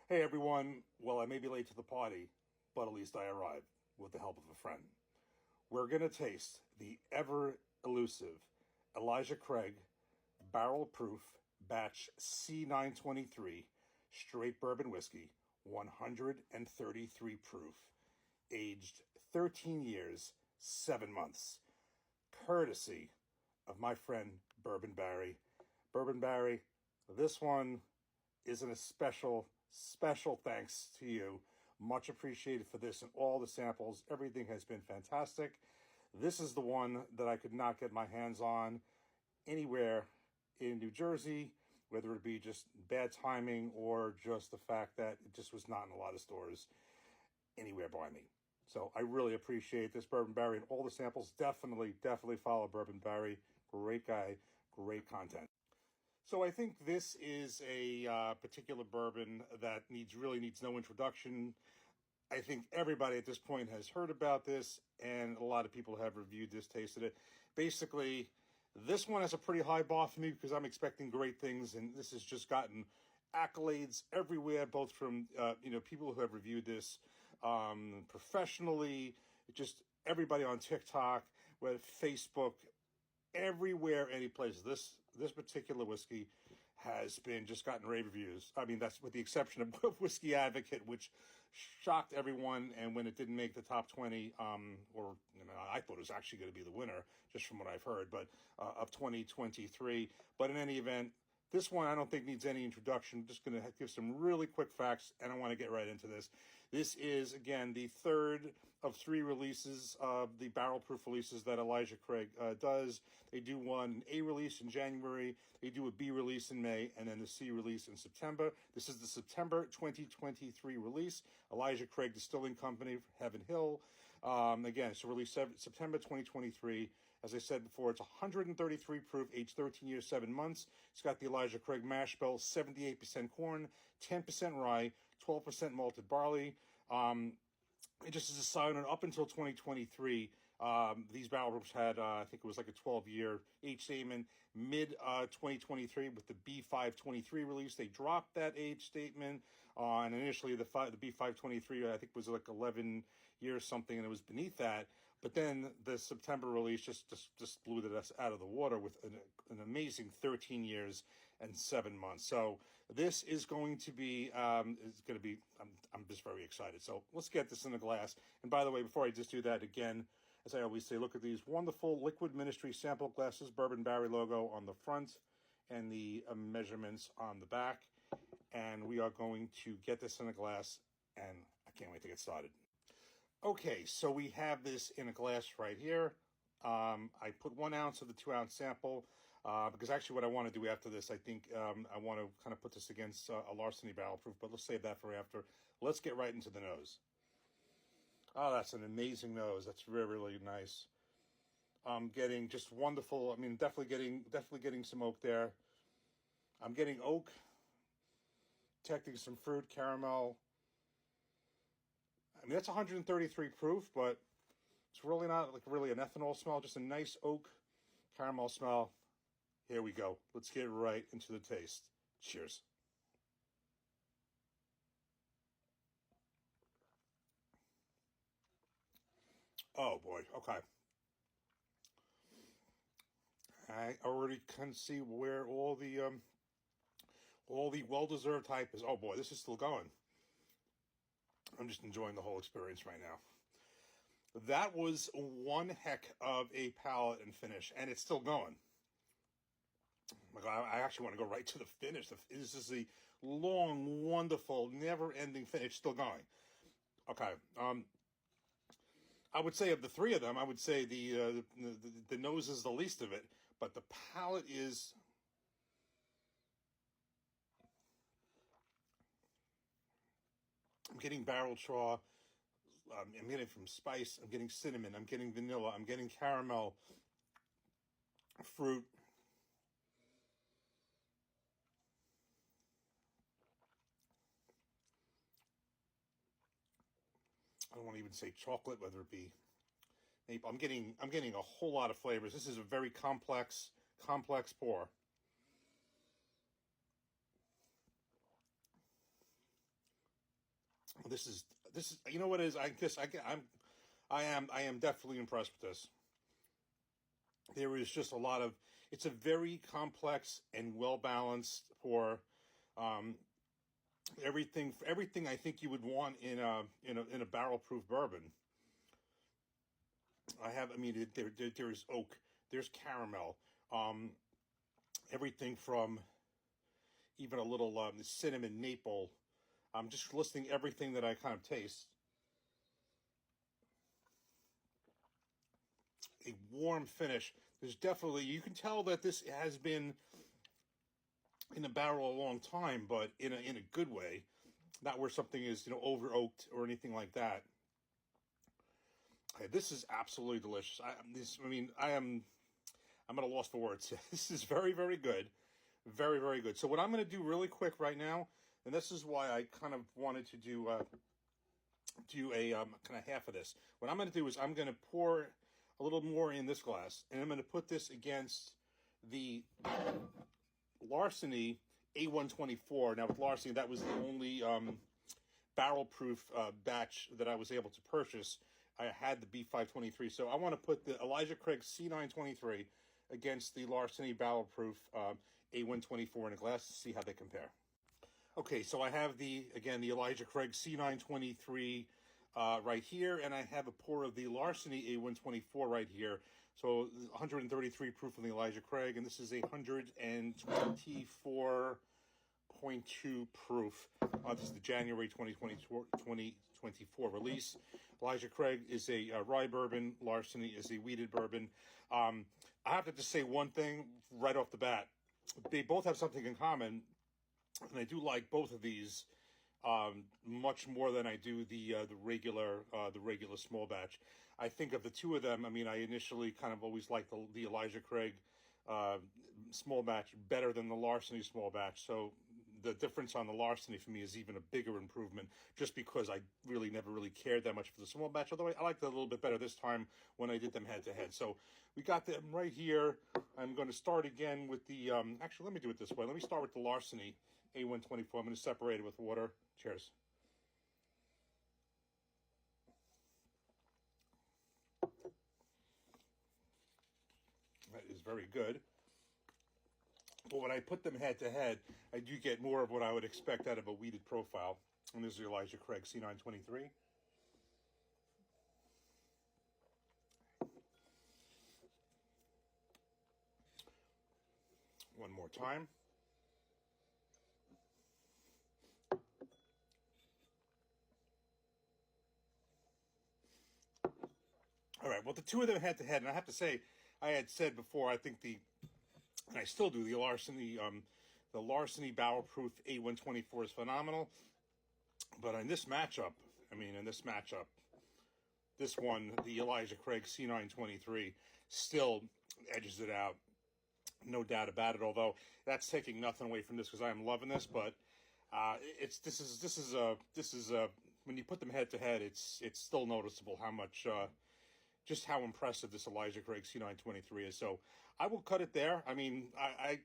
Hey everyone, well, I may be late to the party, but at least I arrived with the help of a friend. We're going to taste the ever elusive Elijah Craig Barrel Proof Batch C923 Straight Bourbon Whiskey, 133 proof, aged 13 years, 7 months, courtesy of my friend Bourbon Barry. Bourbon Barry, this one isn't a special thanks to you. Much appreciated for this and all the samples. Everything has been fantastic. This is the one that I could not get my hands on anywhere in New Jersey, whether it be just bad timing or just the fact that it just was not in a lot of stores anywhere by me. So I really appreciate this, Bourbon Barry, and all the samples. Definitely follow Bourbon Barry. Great guy, great content. So I think this is a particular bourbon that really needs no introduction. I think everybody at this point has heard about this, and a lot of people have reviewed this, tasted it. Basically, this one has a pretty high bar for me because I'm expecting great things, and this has just gotten accolades everywhere, both from people who have reviewed this professionally, just everybody on TikTok, whether Facebook, everywhere, any place. This particular whiskey has been just gotten rave reviews. I mean, that's with the exception of Whiskey Advocate, which shocked everyone. And when it didn't make the top 20, I thought it was actually going to be the winner, just from what I've heard, but of 2023. But in any event, this one I don't think needs any introduction. I'm just going to give some really quick facts, and I want to get right into this. This is, again, the third of 3 releases of the barrel proof releases that Elijah Craig does. They do an A release in January, they do a B release in May, and then the C release in September. This is the September 2023 release. Elijah Craig Distilling Company, Heaven Hill. Again, it's released September 2023. As I said before, it's 133 proof, aged 13 years, 7 months. It's got the Elijah Craig mash bill, 78% corn, 10% rye, 12% malted barley. It just is a sign up until 2023. These barrel proofs had, I think it was like a 12-year age statement. Mid 2023, with the B523 release, they dropped that age statement. And initially, the B523, I think, was like 11 years something, and it was beneath that. But then the September release just blew us out of the water with an amazing 13 years and 7 months. So this is going to be, I'm just very excited. So let's get this in a glass. And by the way, before I just do that again, as I always say, look at these wonderful Liquid Ministry sample glasses, Bourbon Barry logo on the front and the measurements on the back. And we are going to get this in a glass, and I can't wait to get started. Okay, so we have this in a glass right here. I put 1 ounce of the 2-ounce sample because actually what I want to do after this, I think I want to kind of put this against a Larceny barrel proof, but let's save that for after. Let's get right into the nose. Oh, that's an amazing nose. That's really, really nice. I'm getting just wonderful. I mean, definitely getting some oak there. I'm getting oak, detecting some fruit, caramel. I mean, that's 133 proof, but it's really not like really an ethanol smell, just a nice oak caramel smell. Here we go. Let's get right into the taste. Cheers. Oh boy, okay. I already can see where all the well-deserved hype is. Oh boy, this is still going. I'm just enjoying the whole experience right now. That was one heck of a palate and finish, and it's still going. Like, I actually want to go right to the finish. This is a long, wonderful, never-ending finish, still going. Okay. I would say of the 3 of them, I would say the nose is the least of it, but the palate is. I'm getting barrel straw. I'm getting from spice. I'm getting cinnamon. I'm getting vanilla. I'm getting caramel, fruit. I don't want to even say chocolate, whether it be maple. I'm getting a whole lot of flavors. This is a very complex pour. This is, you know what it is? I am definitely impressed with this. There is just a lot of, it's a very complex and well balanced for um, everything I think you would want in a barrel proof bourbon. I mean, there's oak, there's caramel, um, everything from even a little cinnamon maple. I'm just listing everything that I kind of taste. A warm finish. There's definitely, you can tell that this has been in the barrel a long time, but in a good way, not where something is over oaked or anything like that. Okay, this is absolutely delicious. I mean, I'm at a loss for words. This is very, very good, very, very good. So what I'm going to do really quick right now, and this is why I kind of wanted to do a kind of half of this. What I'm going to do is I'm going to pour a little more in this glass, and I'm going to put this against the Larceny A124. Now with Larceny, that was the only barrel proof batch that I was able to purchase. I had the B523, so I want to put the Elijah Craig C923 against the Larceny barrel proof A124 in a glass to see how they compare. Okay, so I have the Elijah Craig C923 right here, and I have a pour of the Larceny A124 right here. So 133 proof of the Elijah Craig, and this is a 124.2 proof. This is the January 2024 release. Elijah Craig is a rye bourbon. Larceny is a wheated bourbon. I have to just say one thing right off the bat. They both have something in common, and I do like both of these much more than I do the regular small batch. I think of the two of them, I mean, I initially kind of always liked the Elijah Craig small batch better than the Larceny small batch. So the difference on the Larceny for me is even a bigger improvement, just because I really never really cared that much for the small batch, although I liked it a little bit better this time when I did them head to head. So we got them right here. I'm going to start again with the, actually, let me do it this way. Let me start with the Larceny A124. I'm going to separate it with water. Cheers. That is very good. But when I put them head to head, I do get more of what I would expect out of a wheated profile. And this is the Elijah Craig C923. One more time. All right, well, the two of them head to head, and I have to say, I had said before, I think and I still do, the Larceny barrel proof A124 is phenomenal. But in this matchup, this one, the Elijah Craig C923, still edges it out, no doubt about it. Although that's taking nothing away from this, because I am loving this. But this is when you put them head to head, it's still noticeable how much. Just how impressive this Elijah Craig C923 is. So I will cut it there. I mean, I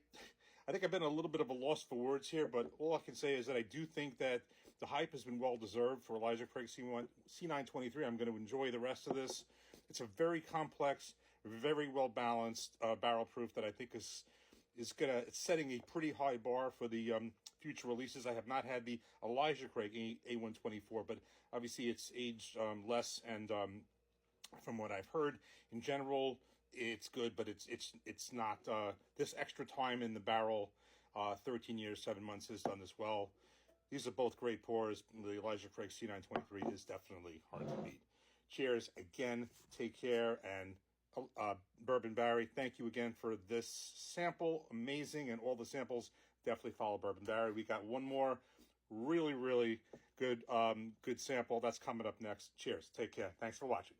think I've been a little bit of a loss for words here, but all I can say is that I do think that the hype has been well deserved for Elijah Craig C923. I'm going to enjoy the rest of this. It's a very complex, very well balanced barrel proof that I think it's setting a pretty high bar for the future releases. I have not had the Elijah Craig A124, but obviously it's aged less, and from what I've heard, in general, it's good, but it's not. This extra time in the barrel, 13 years, 7 months, has done this well. These are both great pours. The Elijah Craig C923 is definitely hard to beat. Cheers again. Take care. And Bourbon Barry, thank you again for this sample. Amazing. And all the samples, definitely follow Bourbon Barry. We got one more really, really good, good sample that's coming up next. Cheers. Take care. Thanks for watching.